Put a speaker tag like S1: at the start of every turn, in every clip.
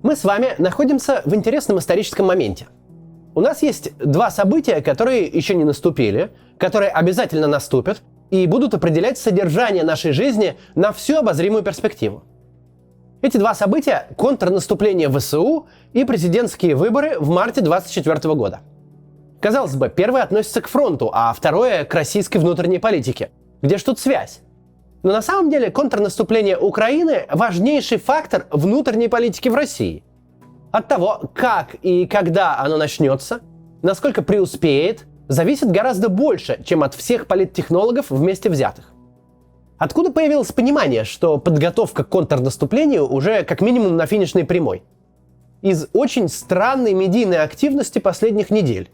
S1: Мы с вами находимся в интересном историческом моменте. У нас есть два события, которые еще не наступили, которые обязательно наступят и будут определять содержание нашей жизни на всю обозримую перспективу. Эти два события – контрнаступление ВСУ и президентские выборы в марте 2024 года. Казалось бы, первое относится к фронту, а второе – к российской внутренней политике. Где ж тут связь? Но на самом деле контрнаступление Украины – важнейший фактор внутренней политики в России. От того, как и когда оно начнется, насколько преуспеет, зависит гораздо больше, чем от всех политтехнологов вместе взятых. Откуда появилось понимание, что подготовка к контрнаступлению уже как минимум на финишной прямой? Из очень странной медийной активности последних недель.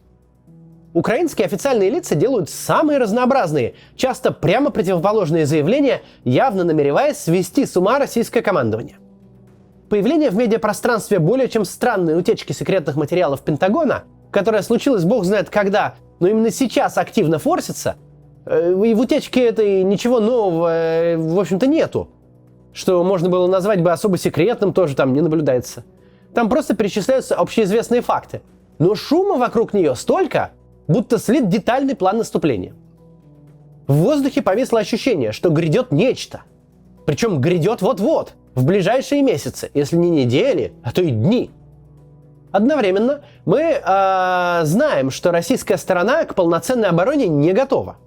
S1: Украинские официальные лица делают самые разнообразные, часто прямо противоположные заявления, явно намереваясь свести с ума российское командование. Появление в медиапространстве более чем странной утечки секретных материалов Пентагона, которая случилась бог знает когда, но именно сейчас активно форсится, и в утечке этой ничего нового, в общем-то, нету. Что можно было назвать бы особо секретным, тоже там не наблюдается. Там просто перечисляются общеизвестные факты. Но шума вокруг нее столько, будто слит детальный план наступления. В воздухе повисло ощущение, что грядет нечто. Причем грядет вот-вот, в ближайшие месяцы, если не недели, а то и дни. Одновременно мы знаем, что российская сторона к полноценной обороне не готова.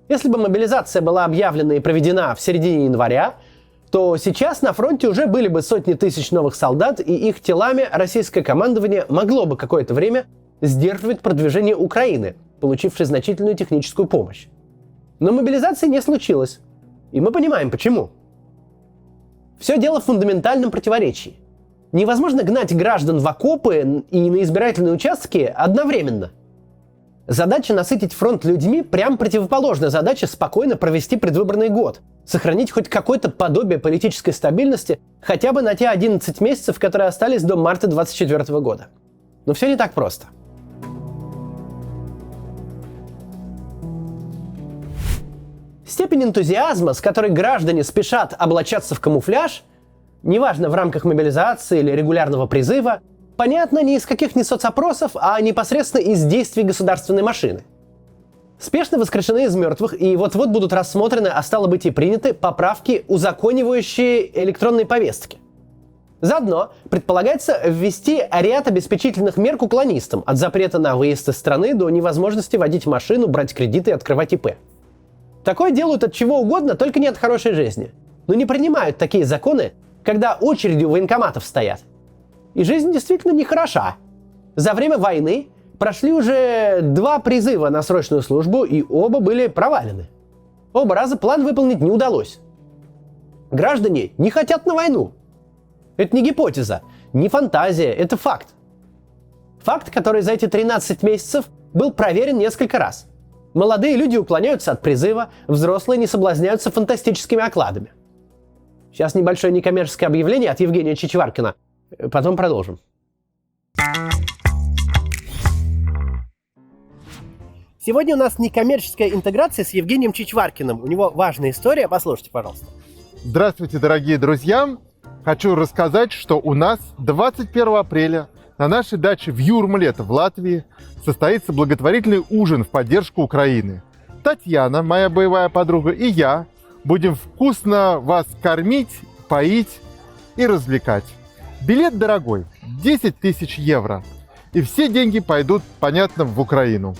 S1: Если бы мобилизация была объявлена и проведена в середине января, то сейчас на фронте уже были бы сотни тысяч новых солдат, и их телами российское командование могло бы какое-то время сдерживать продвижение Украины, получившей значительную техническую помощь. Но мобилизации не случилось, и мы понимаем почему. Все дело в фундаментальном противоречии. Невозможно гнать граждан в окопы и на избирательные участки одновременно. Задача насытить фронт людьми прям противоположна задаче спокойно провести предвыборный год, сохранить хоть какое-то подобие политической стабильности хотя бы на те 11 месяцев, которые остались до марта 2024 года. Но все не так просто. Степень энтузиазма, с которой граждане спешат облачаться в камуфляж, неважно в рамках мобилизации или регулярного призыва, понятно не из каких-ни соцопросов, а непосредственно из действий государственной машины. Спешно воскрешены из мертвых и вот-вот будут рассмотрены, а стало быть и приняты, поправки, узаконивающие электронные повестки. Заодно предполагается ввести ряд обеспечительных мер к уклонистам, от запрета на выезд из страны до невозможности водить машину, брать кредиты и открывать ИП. Такое делают от чего угодно, только не от хорошей жизни. Но не принимают такие законы, когда очередью военкоматов стоят. И жизнь действительно нехороша. За время войны прошли уже 2 призыва на срочную службу, и оба были провалены. Оба раза план выполнить не удалось. Граждане не хотят на войну. Это не гипотеза, не фантазия, это факт. Факт, который за эти 13 месяцев был проверен несколько раз. Молодые люди уклоняются от призыва, взрослые не соблазняются фантастическими окладами. Сейчас небольшое некоммерческое объявление от Евгения Чичваркина. Потом продолжим. Сегодня у нас некоммерческая интеграция с Евгением Чичваркиным. У него важная история. Послушайте, пожалуйста.
S2: Здравствуйте, дорогие друзья. Хочу рассказать, что у нас 21 апреля на нашей даче в Юрмале, это в Латвии, состоится благотворительный ужин в поддержку Украины. Татьяна, моя боевая подруга, и я будем вкусно вас кормить, поить и развлекать. Билет дорогой, 10 тысяч евро. И все деньги пойдут, понятно, в Украину.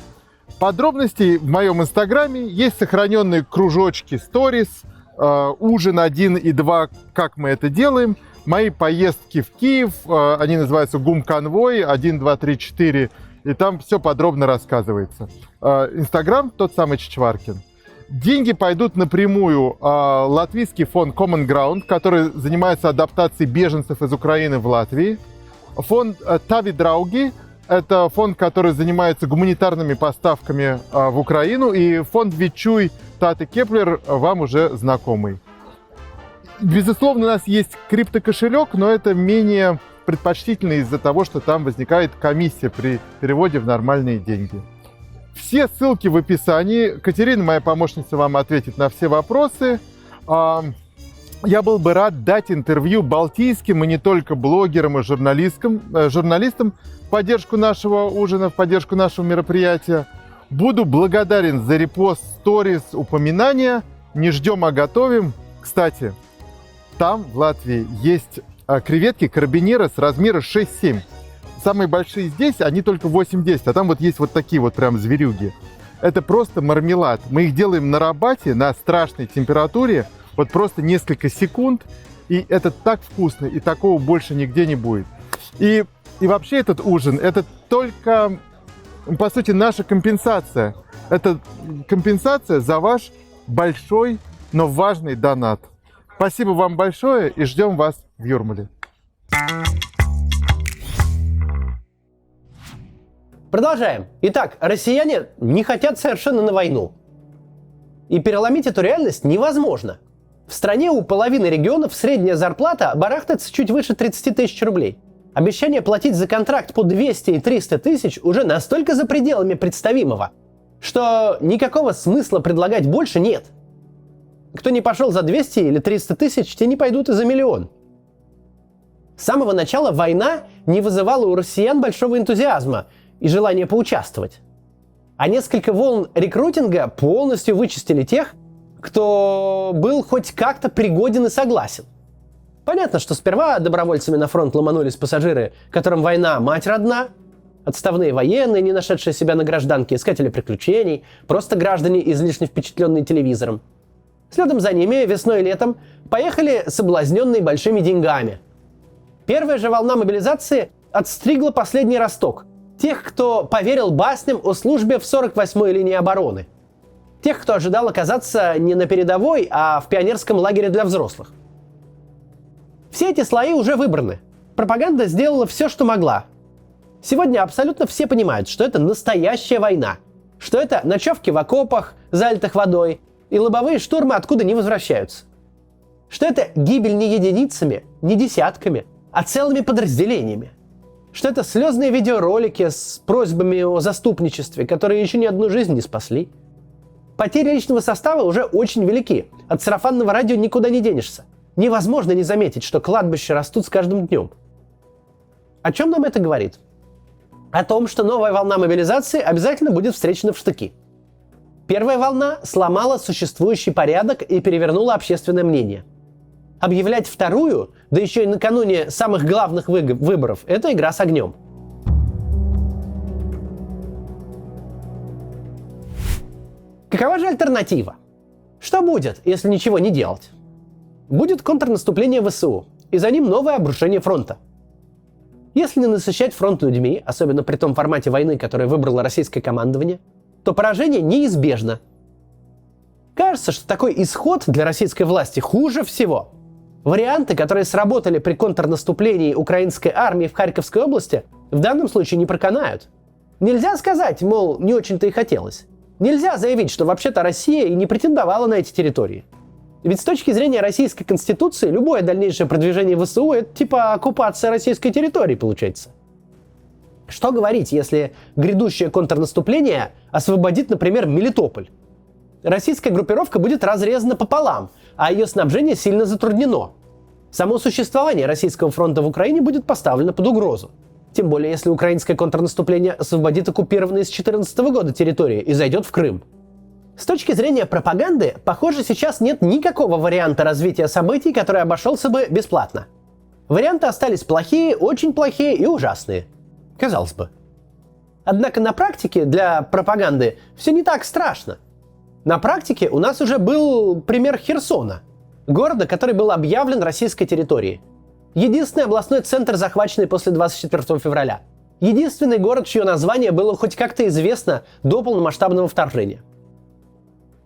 S2: Подробности в моем инстаграме, есть сохраненные кружочки сторис, ужин 1 и 2, как мы это делаем. Мои поездки в Киев, они называются ГУМ-конвой 1, 2, 3, 4. И там все подробно рассказывается. Инстаграм тот самый Чичваркин. Деньги пойдут напрямую латвийский фонд Common Ground, который занимается адаптацией беженцев из Украины в Латвии. Фонд Тави Драуги – это фонд, который занимается гуманитарными поставками в Украину. И фонд Вичуй Таты Кеплер вам уже знакомый. Безусловно, у нас есть криптокошелек, но это менее предпочтительно из-за того, что там возникает комиссия при переводе в нормальные деньги. Все ссылки в описании. Катерина, моя помощница, вам ответит на все вопросы. я был бы рад дать интервью балтийским и не только блогерам и журналистам в поддержку нашего ужина, в поддержку нашего мероприятия. Буду благодарен за репост, сторис, упоминания. Не ждем, а готовим. Кстати, там, в Латвии, есть креветки карабинеры с размера 6-7. Самые большие здесь, они только 8-10, а там вот есть вот такие вот прям зверюги. Это просто мармелад. Мы их делаем на рабате, на страшной температуре, вот просто несколько секунд, и это так вкусно, и такого больше нигде не будет. И вообще этот ужин, это только, по сути, наша компенсация. Это компенсация за ваш большой, но важный донат. Спасибо вам большое и ждем вас в Юрмале.
S1: Продолжаем. Итак, россияне не хотят совершенно на войну. И переломить эту реальность невозможно. В стране у половины регионов средняя зарплата барахтается чуть выше 30 тысяч рублей. Обещание платить за контракт по 200 и 300 тысяч уже настолько за пределами представимого, что никакого смысла предлагать больше нет. Кто не пошел за 200 или 300 тысяч, те не пойдут и за миллион. С самого начала война не вызывала у россиян большого энтузиазма и желания поучаствовать. А несколько волн рекрутинга полностью вычистили тех, кто был хоть как-то пригоден и согласен. Понятно, что сперва добровольцами на фронт ломанулись пассажиры, которым война мать родна, отставные военные, не нашедшие себя на гражданке, искатели приключений, просто граждане, излишне впечатленные телевизором. Следом за ними весной и летом поехали соблазненные большими деньгами. Первая же волна мобилизации отстригла последний росток. Тех, кто поверил басням о службе в 48-й линии обороны. Тех, кто ожидал оказаться не на передовой, а в пионерском лагере для взрослых. Все эти слои уже выбраны. Пропаганда сделала все, что могла. Сегодня абсолютно все понимают, что это настоящая война. Что это ночевки в окопах, залитых водой, и лобовые штурмы откуда не возвращаются. Что это гибель не единицами, не десятками, а целыми подразделениями. Что это слезные видеоролики с просьбами о заступничестве, которые еще ни одну жизнь не спасли. Потери личного состава уже очень велики. От сарафанного радио никуда не денешься. Невозможно не заметить, что кладбища растут с каждым днем. О чем нам это говорит? О том, что новая волна мобилизации обязательно будет встречена в штыки. Первая волна сломала существующий порядок и перевернула общественное мнение. Объявлять вторую, да еще и накануне самых главных выборов, это игра с огнем. Какова же альтернатива? Что будет, если ничего не делать? Будет контрнаступление ВСУ, и за ним новое обрушение фронта. Если не насыщать фронт людьми, особенно при том формате войны, который выбрало российское командование, то поражение неизбежно. Кажется, что такой исход для российской власти хуже всего. Варианты, которые сработали при контрнаступлении украинской армии в Харьковской области, в данном случае не проканают. Нельзя сказать, мол, не очень-то и хотелось. Нельзя заявить, что вообще-то Россия и не претендовала на эти территории. Ведь с точки зрения российской конституции, любое дальнейшее продвижение ВСУ – это типа оккупация российской территории, получается. Что говорить, если грядущее контрнаступление освободит, например, Мелитополь? Российская группировка будет разрезана пополам, а ее снабжение сильно затруднено. Само существование Российского фронта в Украине будет поставлено под угрозу. Тем более, если украинское контрнаступление освободит оккупированные с 2014 года территории и зайдет в Крым. С точки зрения пропаганды, похоже, сейчас нет никакого варианта развития событий, который обошелся бы бесплатно. Варианты остались плохие, очень плохие и ужасные. Казалось бы. Однако на практике для пропаганды все не так страшно. На практике у нас уже был пример Херсона, города, который был объявлен российской территорией. Единственный областной центр, захваченный после 24 февраля. Единственный город, чье название было хоть как-то известно до полномасштабного вторжения.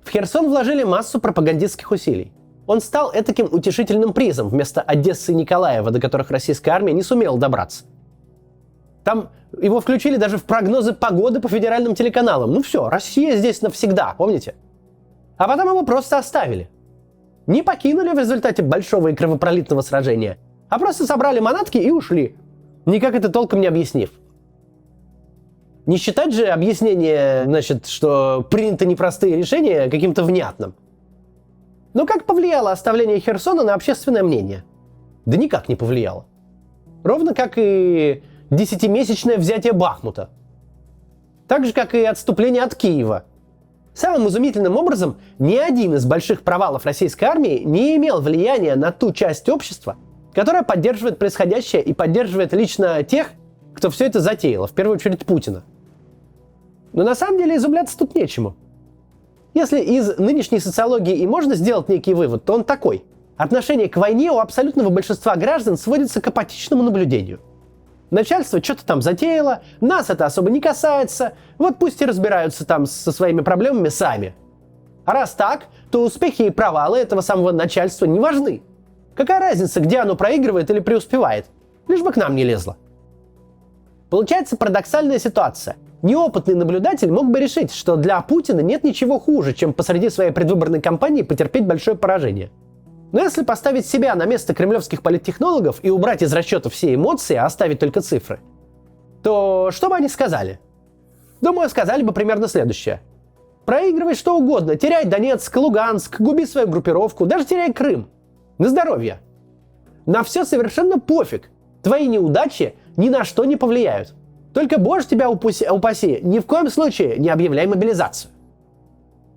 S1: В Херсон вложили массу пропагандистских усилий. Он стал этаким утешительным призом вместо Одессы и Николаева, до которых российская армия не сумела добраться. Там его включили даже в прогнозы погоды по федеральным телеканалам. Ну все, Россия здесь навсегда, помните? А потом его просто оставили. Не покинули в результате большого и кровопролитного сражения, а просто собрали манатки и ушли, никак это толком не объяснив. Не считать же объяснение, значит, что приняты непростые решения, каким-то внятным. Но как повлияло оставление Херсона на общественное мнение? Да никак не повлияло. Ровно как и 10-месячное взятие Бахмута. Так же, как и отступление от Киева. Самым изумительным образом, ни один из больших провалов российской армии не имел влияния на ту часть общества, которая поддерживает происходящее и поддерживает лично тех, кто все это затеял, в первую очередь Путина. Но на самом деле изумляться тут нечему. Если из нынешней социологии и можно сделать некий вывод, то он такой. Отношение к войне у абсолютного большинства граждан сводится к апатичному наблюдению. Начальство что-то там затеяло, нас это особо не касается, вот пусть и разбираются там со своими проблемами сами. А раз так, то успехи и провалы этого самого начальства не важны. Какая разница, где оно проигрывает или преуспевает, лишь бы к нам не лезло. Получается парадоксальная ситуация. Неопытный наблюдатель мог бы решить, что для Путина нет ничего хуже, чем посреди своей предвыборной кампании потерпеть большое поражение. Но если поставить себя на место кремлевских политтехнологов и убрать из расчета все эмоции, а оставить только цифры, то что бы они сказали? Думаю, сказали бы примерно следующее. Проигрывай что угодно, теряй Донецк, Луганск, губи свою группировку, даже теряй Крым. На здоровье. На все совершенно пофиг. Твои неудачи ни на что не повлияют. Только боже тебя упаси, ни в коем случае не объявляй мобилизацию.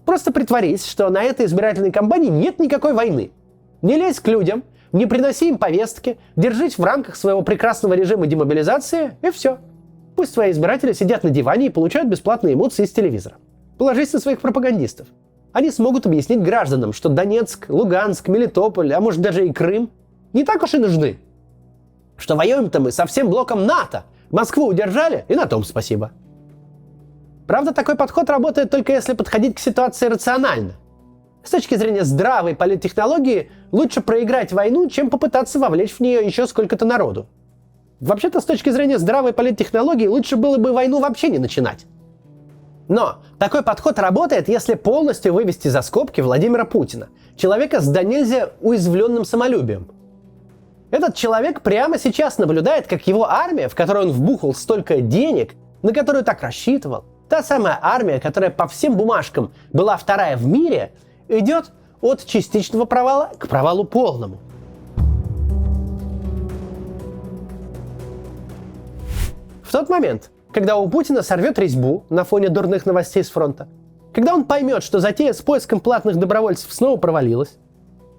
S1: Просто притворись, что на этой избирательной кампании нет никакой войны. Не лезь к людям, не приноси им повестки, держись в рамках своего прекрасного режима демобилизации, и все. Пусть твои избиратели сидят на диване и получают бесплатные эмоции из телевизора. Положись на своих пропагандистов. Они смогут объяснить гражданам, что Донецк, Луганск, Мелитополь, а может даже и Крым не так уж и нужны. Что воюем-то мы со всем блоком НАТО. Москву удержали, и на том спасибо. Правда, такой подход работает только если подходить к ситуации рационально. С точки зрения здравой политтехнологии, лучше проиграть войну, чем попытаться вовлечь в нее еще сколько-то народу. Вообще-то, с точки зрения здравой политтехнологии, лучше было бы войну вообще не начинать. Но такой подход работает, если полностью вывести за скобки Владимира Путина, человека с донельзя уязвленным самолюбием. Этот человек прямо сейчас наблюдает, как его армия, в которую он вбухал столько денег, на которую так рассчитывал, та самая армия, которая по всем бумажкам была вторая в мире, идет от частичного провала к провалу полному. В тот момент, когда у Путина сорвет резьбу на фоне дурных новостей с фронта, когда он поймет, что затея с поиском платных добровольцев снова провалилась,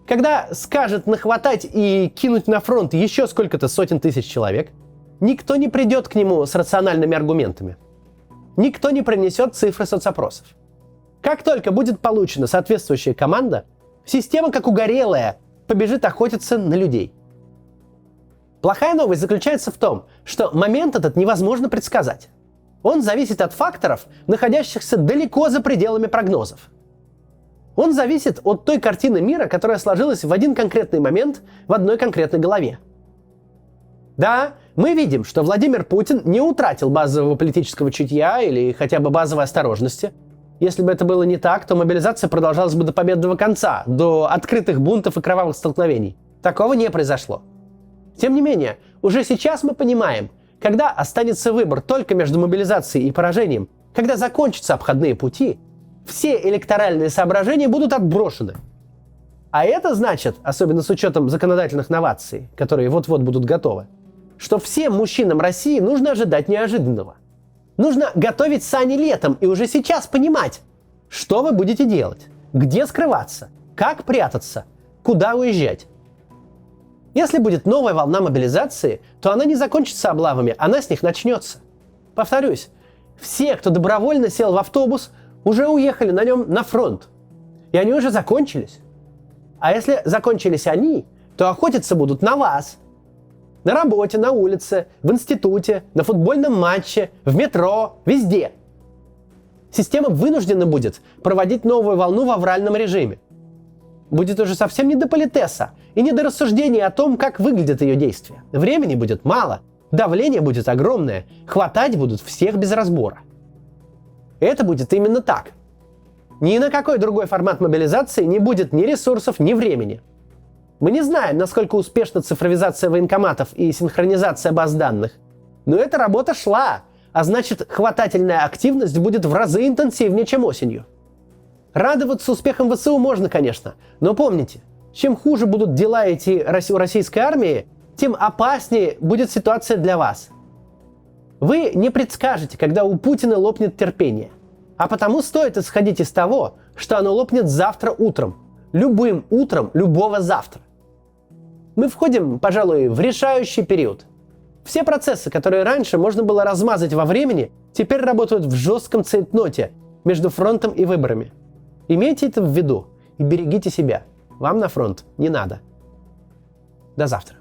S1: когда скажет нахватать и кинуть на фронт еще сколько-то сотен тысяч человек, никто не придет к нему с рациональными аргументами. Никто не принесет цифры соцопросов. Как только будет получена соответствующая команда, система, как угорелая, побежит охотиться на людей. Плохая новость заключается в том, что момент этот невозможно предсказать. Он зависит от факторов, находящихся далеко за пределами прогнозов. Он зависит от той картины мира, которая сложилась в один конкретный момент в одной конкретной голове. Да, мы видим, что Владимир Путин не утратил базового политического чутья или хотя бы базовой осторожности. Если бы это было не так, то мобилизация продолжалась бы до победного конца, до открытых бунтов и кровавых столкновений. Такого не произошло. Тем не менее, уже сейчас мы понимаем, когда останется выбор только между мобилизацией и поражением, когда закончатся обходные пути, все электоральные соображения будут отброшены. А это значит, особенно с учетом законодательных новаций, которые вот-вот будут готовы, что всем мужчинам России нужно ожидать неожиданного. Нужно готовить сани летом и уже сейчас понимать, что вы будете делать, где скрываться, как прятаться, куда уезжать. Если будет новая волна мобилизации, то она не закончится облавами, она с них начнется. Повторюсь, все, кто добровольно сел в автобус, уже уехали на нем на фронт. И они уже закончились. А если закончились они, то охотиться будут на вас. На работе, на улице, в институте, на футбольном матче, в метро, везде. Система вынуждена будет проводить новую волну в авральном режиме. Будет уже совсем не до политеса и не до рассуждений о том, как выглядят ее действия. Времени будет мало, давление будет огромное, хватать будут всех без разбора. Это будет именно так. Ни на какой другой формат мобилизации не будет ни ресурсов, ни времени. Мы не знаем, насколько успешна цифровизация военкоматов и синхронизация баз данных, но эта работа шла, а значит, хватательная активность будет в разы интенсивнее, чем осенью. Радоваться успехам ВСУ можно, конечно, но помните, чем хуже будут дела идти у российской армии, тем опаснее будет ситуация для вас. Вы не предскажете, когда у Путина лопнет терпение. А потому стоит исходить из того, что оно лопнет завтра утром. Любым утром любого завтра. Мы входим, пожалуй, в решающий период. Все процессы, которые раньше можно было размазать во времени, теперь работают в жестком цейтноте между фронтом и выборами. Имейте это в виду и берегите себя. Вам на фронт не надо. До завтра.